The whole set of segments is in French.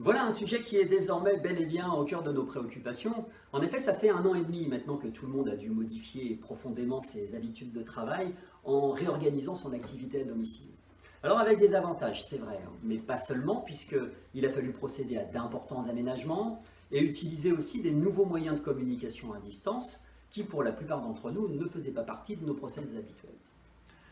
Voilà un sujet qui est désormais bel et bien au cœur de nos préoccupations. En effet, ça fait 1 an et demi maintenant que tout le monde a dû modifier profondément ses habitudes de travail en réorganisant son activité à domicile. Alors avec des avantages, c'est vrai, hein, mais pas seulement, puisqu'il a fallu procéder à d'importants aménagements et utiliser aussi des nouveaux moyens de communication à distance qui, pour la plupart d'entre nous, ne faisaient pas partie de nos process habituels.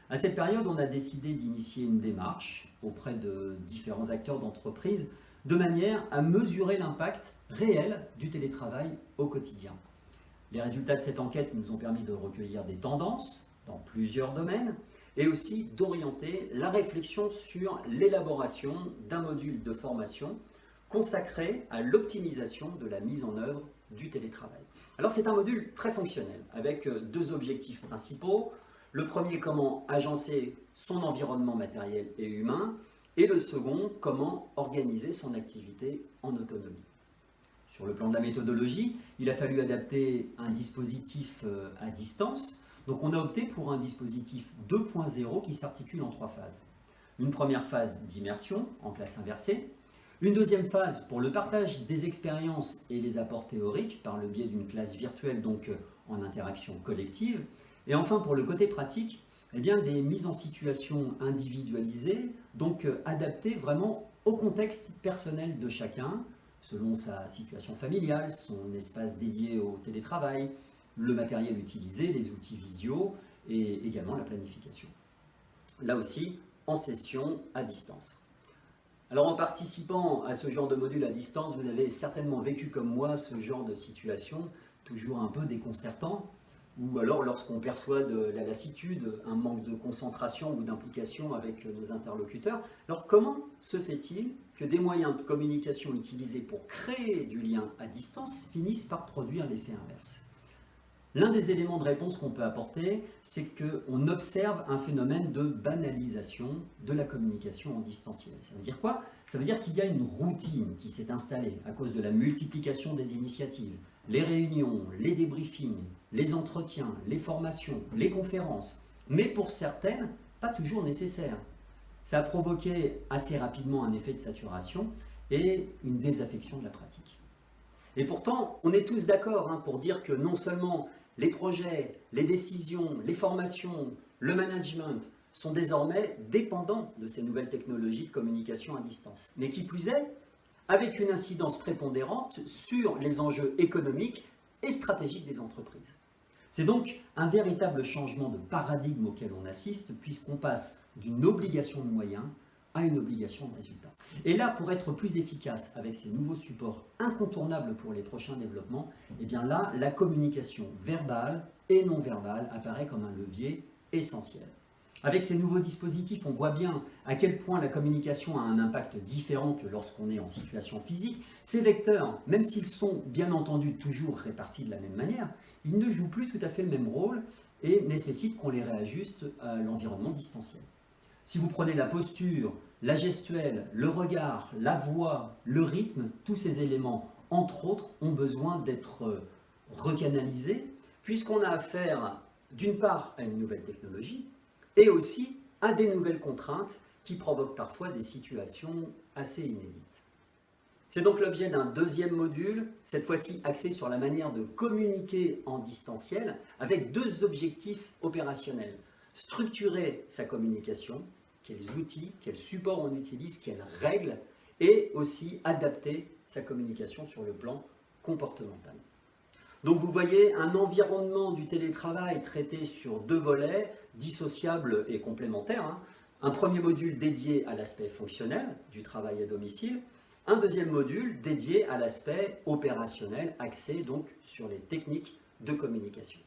À cette période, on a décidé d'initier une démarche auprès de différents acteurs d'entreprise de manière à mesurer l'impact réel du télétravail au quotidien. Les résultats de cette enquête nous ont permis de recueillir des tendances dans plusieurs domaines et aussi d'orienter la réflexion sur l'élaboration d'un module de formation consacré à l'optimisation de la mise en œuvre du télétravail. Alors c'est un module très fonctionnel avec deux objectifs principaux. Le premier, comment agencer son environnement matériel et humain, et le second, comment organiser son activité en autonomie. Sur le plan de la méthodologie, il a fallu adapter un dispositif à distance. Donc on a opté pour un dispositif 2.0 qui s'articule en 3 phases. Une première phase d'immersion en classe inversée, une deuxième phase pour le partage des expériences et les apports théoriques par le biais d'une classe virtuelle, donc en interaction collective, et enfin pour le côté pratique, eh bien, des mises en situation individualisées, donc adaptées vraiment au contexte personnel de chacun, selon sa situation familiale, son espace dédié au télétravail, le matériel utilisé, les outils visio et également la planification. Là aussi, en session à distance. Alors en participant à ce genre de module à distance, vous avez certainement vécu comme moi ce genre de situation, toujours un peu déconcertant, ou alors lorsqu'on perçoit de la lassitude, un manque de concentration ou d'implication avec nos interlocuteurs. Alors comment se fait-il que des moyens de communication utilisés pour créer du lien à distance finissent par produire l'effet inverse? L'un des éléments de réponse qu'on peut apporter, c'est qu'on observe un phénomène de banalisation de la communication en distanciel. Ça veut dire quoi? Ça veut dire qu'il y a une routine qui s'est installée à cause de la multiplication des initiatives, les réunions, les débriefings, les entretiens, les formations, les conférences, mais pour certaines, pas toujours nécessaires. Ça a provoqué assez rapidement un effet de saturation et une désaffection de la pratique. Et pourtant, on est tous d'accord pour dire que non seulement les projets, les décisions, les formations, le management sont désormais dépendants de ces nouvelles technologies de communication à distance. Mais qui plus est, avec une incidence prépondérante sur les enjeux économiques et stratégiques des entreprises. C'est donc un véritable changement de paradigme auquel on assiste, puisqu'on passe d'une obligation de moyens à une obligation de résultat. Et là, pour être plus efficace avec ces nouveaux supports incontournables pour les prochains développements, eh bien là, la communication verbale et non verbale apparaît comme un levier essentiel. Avec ces nouveaux dispositifs, on voit bien à quel point la communication a un impact différent que lorsqu'on est en situation physique. Ces vecteurs, même s'ils sont bien entendu toujours répartis de la même manière, ils ne jouent plus tout à fait le même rôle et nécessitent qu'on les réajuste à l'environnement distanciel. Si vous prenez la posture, la gestuelle, le regard, la voix, le rythme, tous ces éléments, entre autres, ont besoin d'être recanalisés, puisqu'on a affaire d'une part à une nouvelle technologie, et aussi à des nouvelles contraintes qui provoquent parfois des situations assez inédites. C'est donc l'objet d'un deuxième module, cette fois-ci axé sur la manière de communiquer en distanciel, avec deux objectifs opérationnels. Structurer sa communication, quels outils, quels supports on utilise, quelles règles, et aussi adapter sa communication sur le plan comportemental. Donc vous voyez un environnement du télétravail traité sur deux volets, dissociables et complémentaires. Un premier module dédié à l'aspect fonctionnel du travail à domicile, un deuxième module dédié à l'aspect opérationnel, axé donc sur les techniques de communication.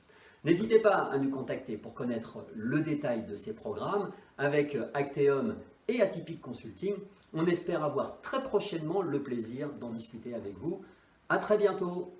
N'hésitez pas à nous contacter pour connaître le détail de ces programmes avec Acteum et Atypique Consulting. On espère avoir très prochainement le plaisir d'en discuter avec vous. À très bientôt!